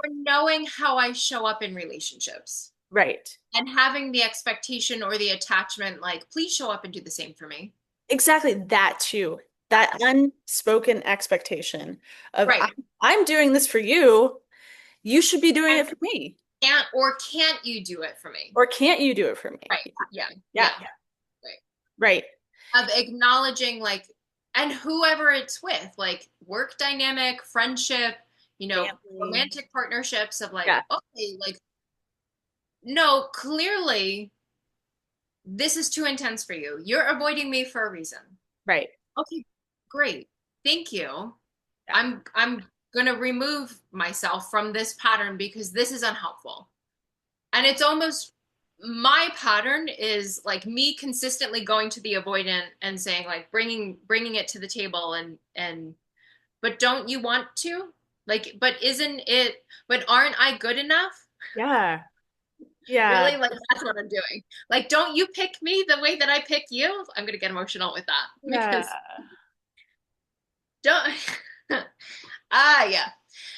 or knowing how I show up in relationships Right. and having the expectation or the attachment, like, please show up and do the same for me. Exactly that too. Yeah. That unspoken expectation of Right. I'm doing this for you, you should be doing And it for me. can't you do it for me? Or can't you do it for me? Right. Yeah. Yeah, Yeah. Right. right. Of acknowledging like and whoever it's with, like work dynamic, friendship, Family. romantic partnerships of like, Yeah, okay, like no, clearly this is too intense for you. You're avoiding me for a reason. right. Okay, great. Thank you. Yeah. I'm gonna remove myself from this pattern because this is unhelpful. And it's almost my pattern is like me consistently going to the avoidant and saying like bringing it to the table and but don't you want to? Like, but isn't it, but aren't I good enough? Yeah. Yeah. Really? Like, that's what I'm doing. Like, don't you pick me the way that I pick you? I'm going to get emotional with that Yeah. because don't, ah, yeah.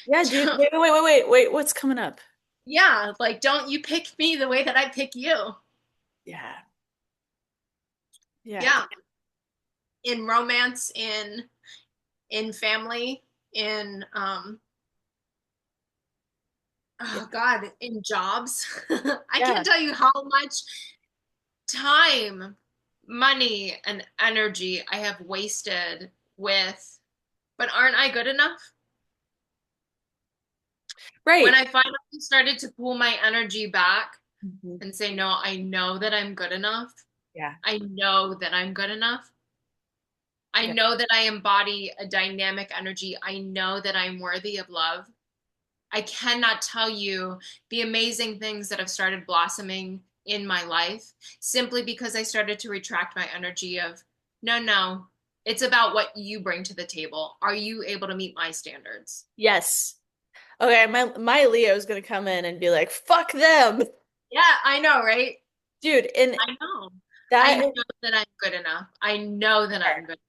Yeah, dude. Don't, Wait. What's coming up? yeah. Like, don't you pick me the way that I pick you? Yeah. Yeah. Yeah. In romance, in family, in, Yeah. oh God, in jobs. I Yeah. can't tell you how much time, money, and energy I have wasted with, but aren't I good enough? When Right. I finally started to pull my energy back Mhm. and say, no, I know that I'm good enough. Yeah. I know that I'm good enough. I Yeah. know that I embody a dynamic energy. I know that I'm worthy of love. I cannot tell you the amazing things that have started blossoming in my life simply because I started to retract my energy of, no, no, it's about what you bring to the table. Are you able to meet my standards? Yes. Okay, my Leo is gonna come in and be like, "Fuck them." Yeah, I know, right? Dude, and I know. I that know that I'm good enough. I know that I'm good.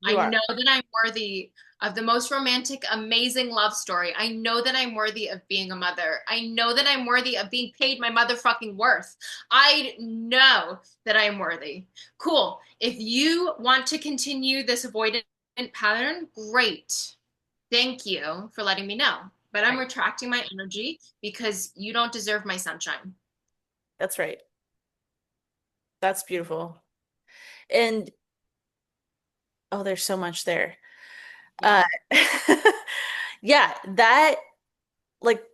I you are. know that I'm worthy of the most romantic, amazing love story. I know that I'm worthy of being a mother. I know that I'm worthy of being paid my motherfucking worth. I know that I'm worthy. Cool. If you want to continue this avoidant pattern, great. Thank you for letting me know. But I'm Right. retracting my energy because you don't deserve my sunshine. That's right. That's beautiful. And oh, there's so much there. Yeah. Uh yeah, that like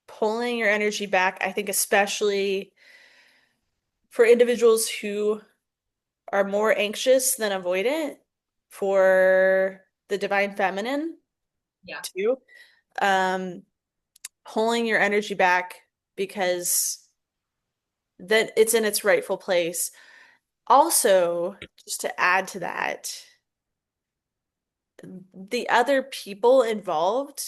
pulling your energy back, I think especially for individuals who are more anxious than avoidant, for the divine feminine Yeah. too. Um, Pulling your energy back because that it's in its rightful place. Also, just to add to that, the other people involved,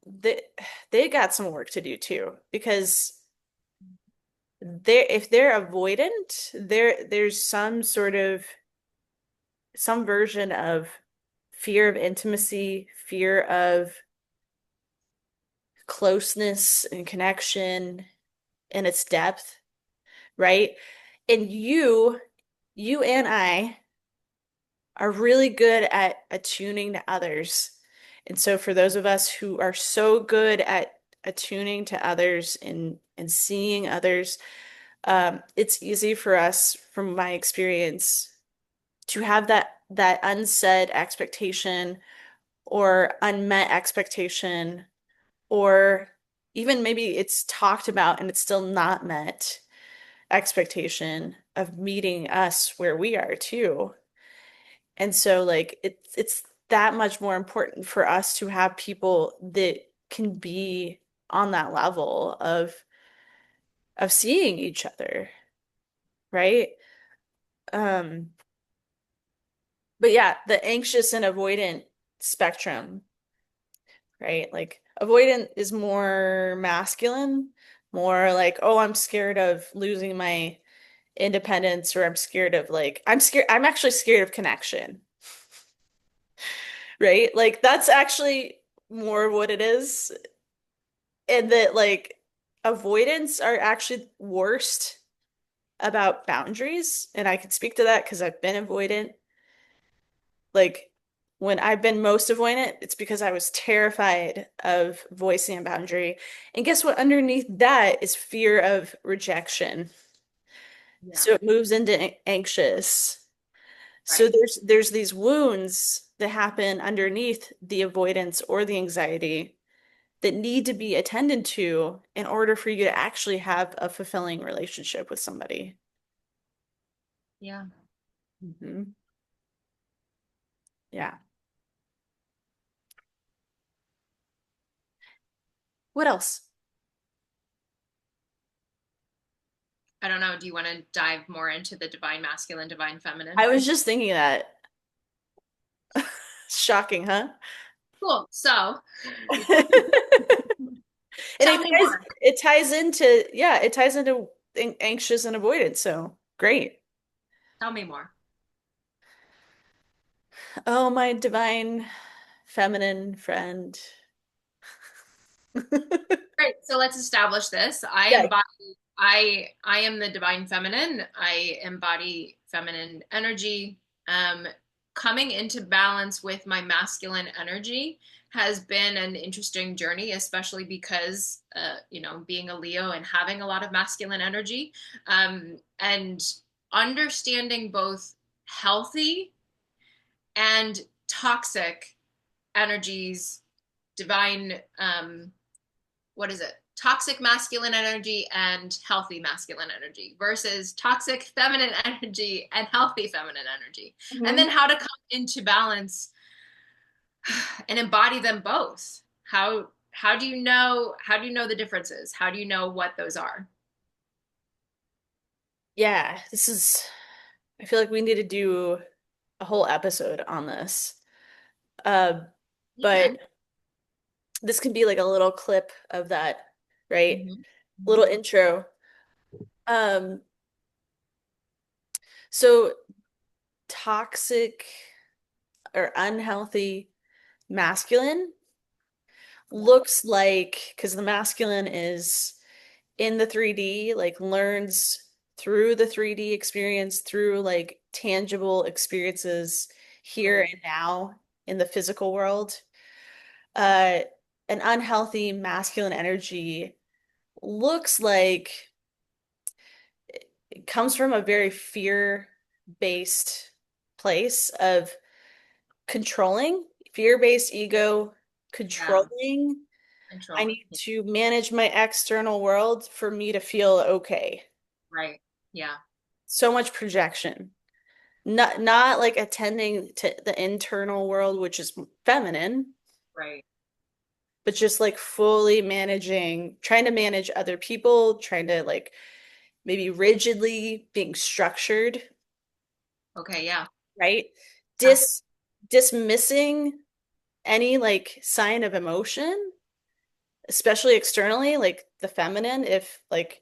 they they got some work to do too, because if they're avoidant, there's some version of fear of intimacy, fear of closeness and connection and its depth, right? And you and I are really good at attuning to others. And so for those of us who are so good at attuning to others and seeing others, it's easy for us, from my experience, to have that unsaid expectation or unmet expectation, or even maybe it's talked about and it's still not met expectation of meeting us where we are too. And so like it's that much more important for us to have people that can be on that level of seeing each other, right? Um, but yeah, the anxious and avoidant spectrum, right? Like avoidant is more masculine, more like, oh, I'm scared of losing my independence, or I'm scared of I'm actually scared of connection, right? Like that's actually more what it is. And that like avoidance are actually worst about boundaries. And I can speak to that because I've been avoidant. Like when I've been most avoidant, it's because I was terrified of voicing a boundary. And guess what? Underneath that is fear of rejection. Yeah. So it moves into anxious. So Right. there's these wounds that happen underneath the avoidance or the anxiety that need to be attended to in order for you to actually have a fulfilling relationship with somebody. Yeah. Hmm. Yeah. What else? I don't know. Do you want to dive more into the divine masculine, divine feminine? I was just thinking that. Shocking, huh? Cool. So And tell me more. it ties into anxious and avoidance. So great. Tell me more. Oh, my divine feminine friend. Great. So let's establish this. Yeah. I am the divine feminine. I embody feminine energy. Um, Coming into balance with my masculine energy has been an interesting journey, especially because being a Leo and having a lot of masculine energy, and understanding both healthy and toxic energies, divine what is it? Toxic masculine energy and healthy masculine energy versus toxic feminine energy and healthy feminine energy. And Mhm. then how to come into balance and embody them both. How do you know the differences? How do you know what those are? Yeah, I feel like we need to do a whole episode on this. Uh, You but can. this can be like a little clip of that, right? Mm-hmm. Little Mm-hmm. intro. Um, so toxic or unhealthy masculine Yeah. looks like, because the masculine is in the 3D, like learns through the 3D experience, through like tangible experiences here Totally. and now in the physical world. Uh, an unhealthy masculine energy looks like it comes from a very fear-based place of controlling, fear-based ego, Yeah. controlling, I Control. need to manage my external world for me to feel okay. Right. Yeah. So much projection. Not like attending to the internal world, which is feminine, Right. but just like fully managing, trying to manage other people, trying to like maybe rigidly being structured, Okay. Yeah. right? Yeah. Dismissing any like sign of emotion, especially externally, like the feminine, if like,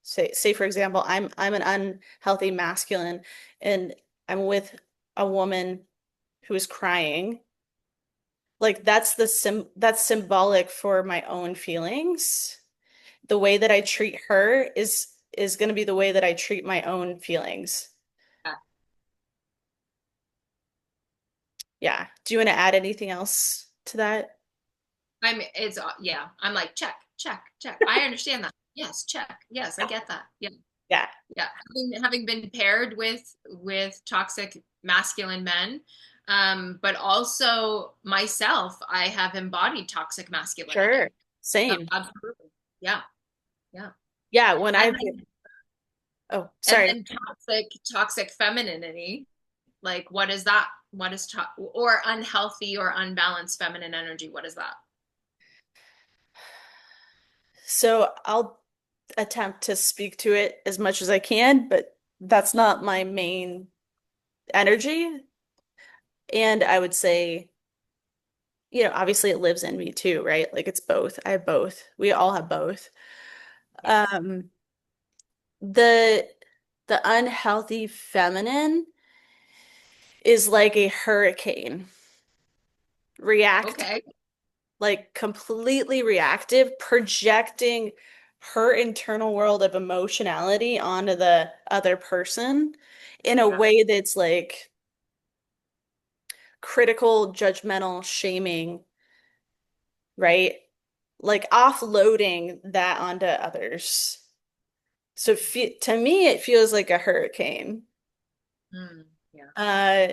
say for example, I'm an unhealthy masculine and I'm with a woman who is crying, like that's symbolic for my own feelings. The way that I treat her is going to be the way that I treat my own feelings. Yeah. Yeah. Do you want to add anything else to that? It's yeah. I'm like check, check, check. I understand that. Yes, check. Yes, I get that. Yeah. Yeah, Yeah. Having been paired with toxic masculine men, but also myself, I have embodied toxic sure. masculinity. Same. Absolutely. Yeah. Yeah. Yeah, when And I've oh, and sorry. then toxic femininity. Like what is that? What is or unhealthy or unbalanced feminine energy? What is that? So I'll attempt to speak to it as much as I can, but that's not my main energy. And I would say, obviously it lives in me too, right? Like it's both. I have both. We all have both. Yes. Um, the the unhealthy feminine is like a hurricane, reactive, Okay. like completely reactive, projecting her internal world of emotionality onto the other person in a Yeah. way that's like critical, judgmental, shaming, right? Like offloading that onto others. So to me, it feels like a hurricane. Mm, yeah. Uh,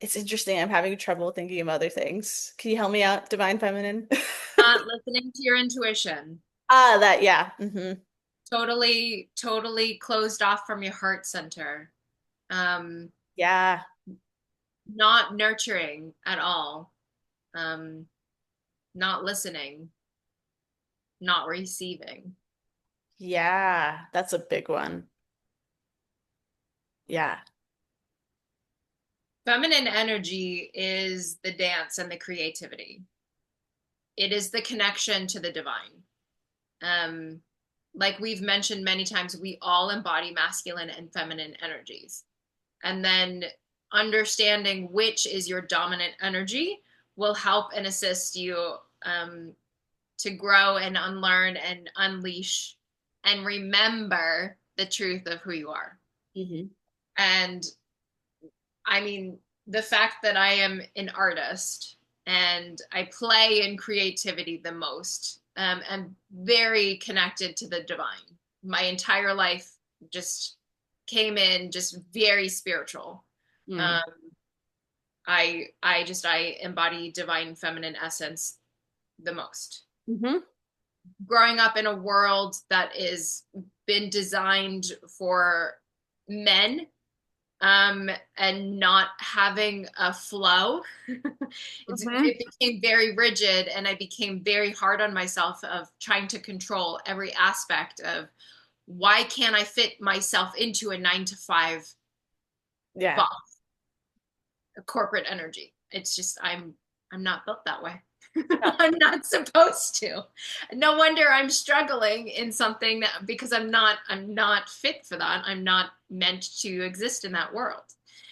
it's interesting. I'm having trouble thinking of other things. Can you help me out, Divine Feminine? Not listening to your intuition. That, yeah. Totally, totally closed off from your heart center. Um, Yeah. not nurturing at all. Um, not listening, not receiving. Yeah. That's a big one. Yeah. Feminine energy is the dance and the creativity. It is the connection to the divine. Um, like we've mentioned many times, we all embody masculine and feminine energies. And then understanding which is your dominant energy will help and assist you to grow and unlearn and unleash and remember the truth of who you are. hmm And I mean, the fact that I am an artist and I play in creativity the most, and very connected to the divine. My entire life just came in just very spiritual. Mm. Um, I embody divine feminine essence the most. hmm Growing up in a world that is been designed for men, and not having a flow, hmm it became very rigid, and I became very hard on myself of trying to control every aspect of why can't I fit myself into a 9 to 5 Yeah. box, a corporate energy. It's just I'm not built that way. No. I'm not supposed to. No wonder I'm struggling in something that because I'm not fit for that. I'm not meant to exist in that world.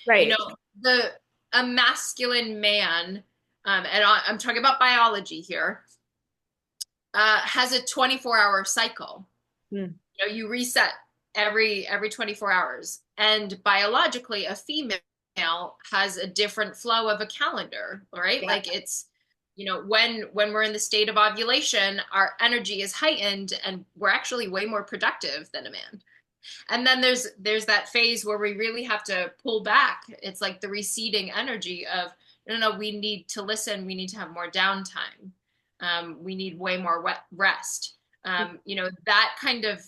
You Right. know, the a masculine man, and I'm talking about biology here, has a 24-hour cycle. Mm. You reset every 24 hours, and biologically, a female has a different flow of a calendar. All right, Yeah. like it's when we're in the state of ovulation, our energy is heightened, and we're actually way more productive than a man. And then there's that phase where we really have to pull back. It's like the receding energy of no, no, we need to listen, we need to have more downtime. We need way more rest. That kind of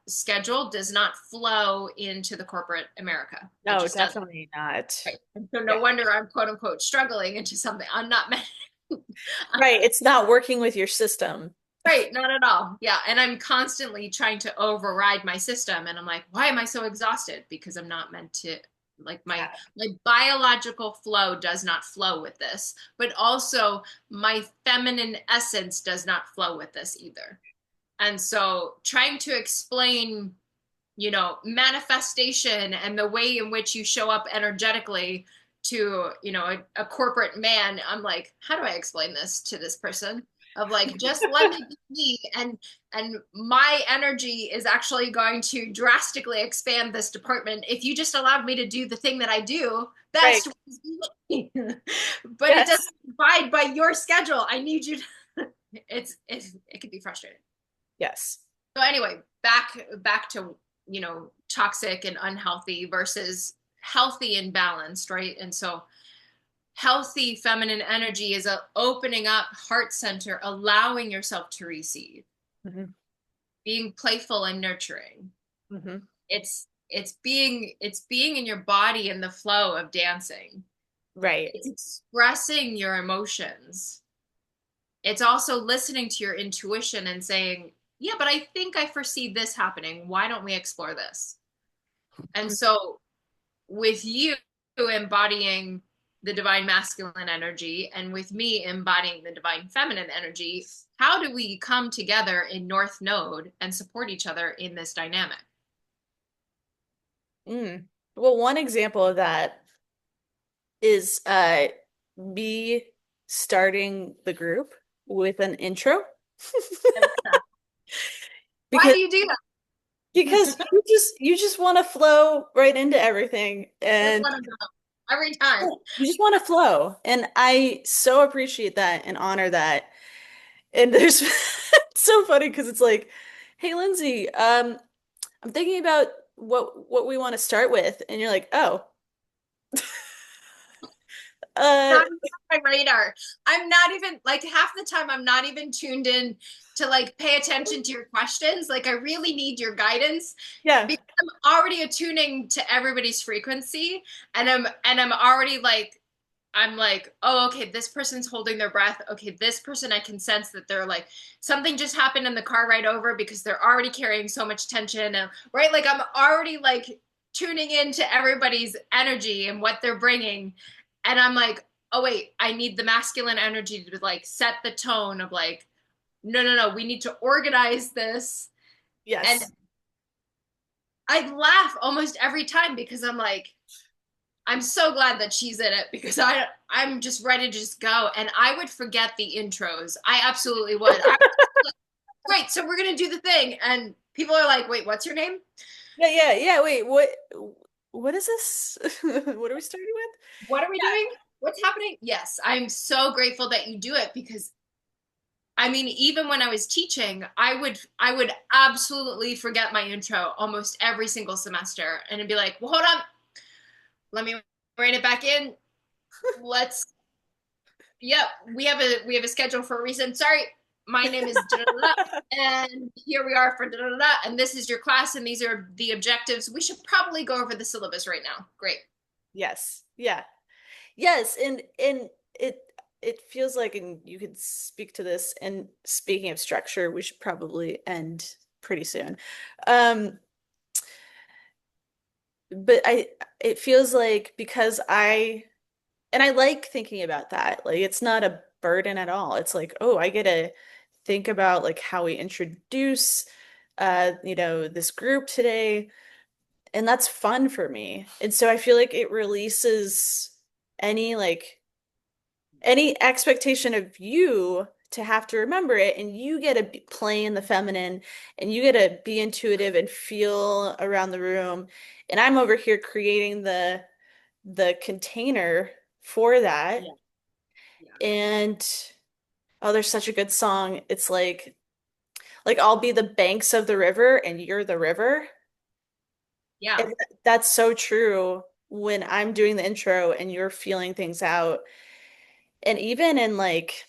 schedule does not flow into the corporate America. It No, just doesn't. definitely not. Right. And so no Yeah. wonder I'm quote unquote struggling into something I'm not meant. Right. It's not working with your system. Right, not at all. Yeah, and I'm constantly trying to override my system, and I'm like, why am I so exhausted? Because I'm not meant to. Like Yeah. my biological flow does not flow with this, but also my feminine essence does not flow with this either. And so trying to explain, manifestation and the way in which you show up energetically to, a corporate man, I'm like, how do I explain this to this person? Of like, just let me be me, and my energy is actually going to drastically expand this department if you just allowed me to do the thing that I do Right. best. But it doesn't Yes. abide by your schedule. I need you to it can be frustrating. Yes. So anyway, back to, toxic and unhealthy versus healthy and balanced, right? And so healthy feminine energy is a opening up heart center, allowing yourself to receive, Hmm. being playful and nurturing. Hmm. It's being in your body in the flow of dancing. Right. It's expressing your emotions. It's also listening to your intuition and saying, yeah, but I think I foresee this happening. Why don't we explore this? And so, with you embodying the divine masculine energy and with me embodying the divine feminine energy, how do we come together in North Node and support each other in this dynamic? Mm. Well, one example of that is me starting the group with an intro I love that. Why because do you do that? you just want to flow right into everything, Just and want to go every time. you just want to flow, and I so appreciate that and honor that. And there's it's so funny because it's like, hey Lindsay, I'm thinking about what we want to start with, and you're like, oh, uh Not even on my radar. I'm not even like half the time I'm not even tuned in to like pay attention to your questions. Like I really need your guidance yeah. because I'm already attuning to everybody's frequency and I'm already like I'm like, oh, okay, this person's holding their breath. Okay, this person I can sense that they're like something just happened in the car right over because they're already carrying so much tension and right like I'm already like tuning into everybody's energy and what they're bringing and I'm like, oh wait, I need the masculine energy to like set the tone of like, no, no, no, we need to organize this. And Yes. I laugh almost every time because I'm like, I'm so glad that she's in it because I'm just ready to just go. And I would forget the intros. I absolutely would. Great, so we're gonna do the thing. And people are like, wait, what's your name? Yeah. Wait, what is this? What are we starting with? What are we doing? What's happening? Yes, I'm so grateful that you do it because I mean, even when I was teaching, I would absolutely forget my intro almost every single semester, and it'd be like, "Well, hold on, let me rein it back in. Let's, yep, we have a schedule for a reason. Sorry, my name is da da da, and here we are for da da da, and this is your class, and these are the objectives. We should probably go over the syllabus right now. Great. Yes. Yeah. Yes, and it feels like, and you could speak to this, and speaking of structure, we should probably end pretty soon. Um, but it feels like because I like thinking about that. Like it's not a burden at all. It's like, oh, I get to think about like how we introduce this group today, and that's fun for me. And so I feel like it releases any like any expectation of you to have to remember it, and you get to play in the feminine, and you get to be intuitive and feel around the room, and I'm over here creating the container for that. Yeah, yeah, And oh, there's such a good song. It's like I'll be the banks of the river and you're the river. yeah. And that's so true when I'm doing the intro and you're feeling things out. And even in like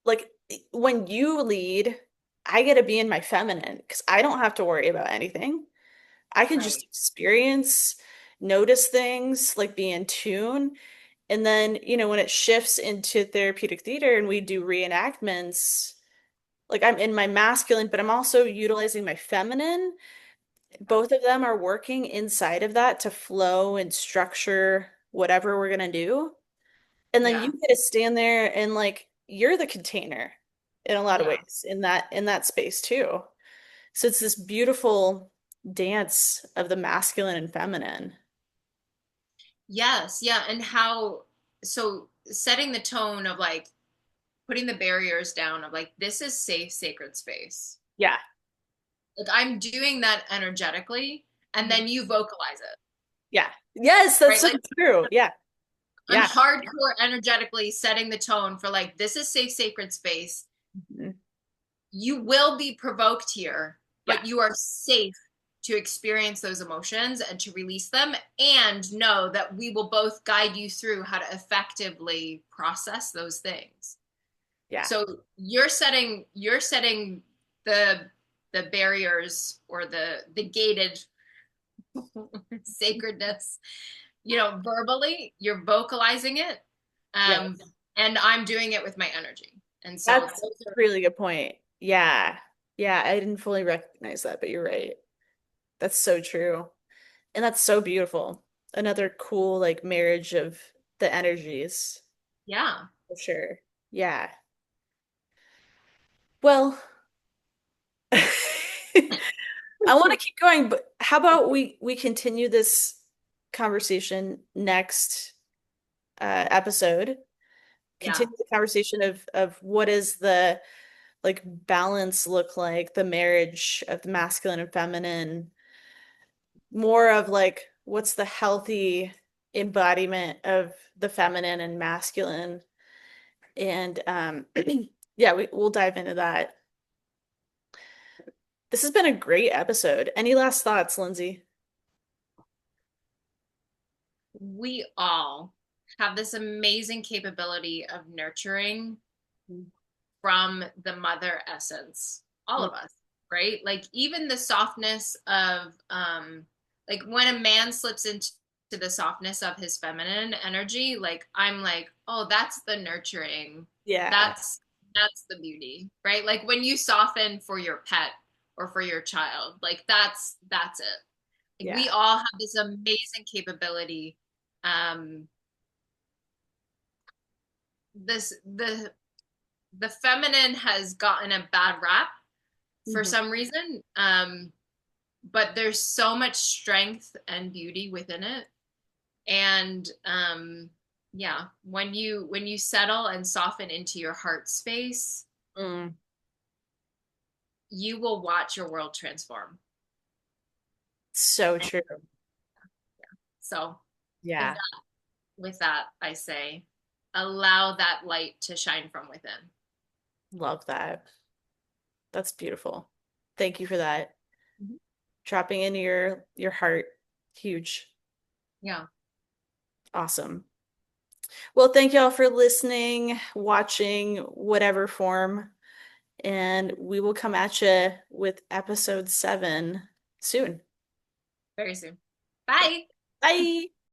like when you lead, I get to be in my feminine because I don't have to worry about anything. I can just Right. experience, notice things, like be in tune. And then, when it shifts into therapeutic theater and we do reenactments, like I'm in my masculine, but I'm also utilizing my feminine. Both of them are working inside of that to flow and structure whatever we're gonna do. And then you Yeah. get to stand there and like you're the container in a lot of Yeah. ways in that space too. So it's this beautiful dance of the masculine and feminine. Yes. Yeah. And how, so setting the tone of like putting the barriers down of like, this is safe, sacred space. Yeah. Like I'm doing that energetically, and Mhm. then you vocalize it, Yeah. Yes, that's right? so Like true. Yeah. I'm Yeah. hardcore energetically setting the tone for like, this is safe, sacred space. Mhm. You will be provoked here, Yeah. but you are safe to experience those emotions and to release them, and know that we will both guide you through how to effectively process those things. Yeah. So you're setting the the barriers or the gated sacredness, verbally, you're vocalizing it. Um, Yes. and I'm doing it with my energy. And so That's those a are, really good point. Yeah. Yeah, I didn't fully recognize that, but you're right. That's so true. And that's so beautiful. Another cool like marriage of the energies, yeah, for sure. Yeah. Well, I want to keep going, but how about we continue this conversation next episode? yeah. Continue the conversation of what is the like balance look like, the marriage of the masculine and feminine, more of like what's the healthy embodiment of the feminine and masculine. And yeah, we'll dive into that. This has been a great episode. Any last thoughts, Lindsay? We all have this amazing capability of nurturing from the mother essence, all of us, right? Like even the softness of like when a man slips into the softness of his feminine energy, like I'm like, oh, that's the nurturing, Yeah, that's the beauty, right? Like when you soften for your pet or for your child, like that's it. Like we yeah. all have this amazing capability. um this the feminine has gotten a bad rap for Mhm. some reason. But there's so much strength and beauty within it. And yeah, when you settle and soften into your heart space, Mm, you will watch your world transform. so And true. so with Yeah, that, with that, I say, allow that light to shine from within. love that. That's beautiful. Thank you for that. Mhm. Dropping into your heart. Huge. Yeah, Awesome. Well, thank y'all for listening, watching, whatever form, and we will come at you with episode 7 soon. very soon. Bye. Bye.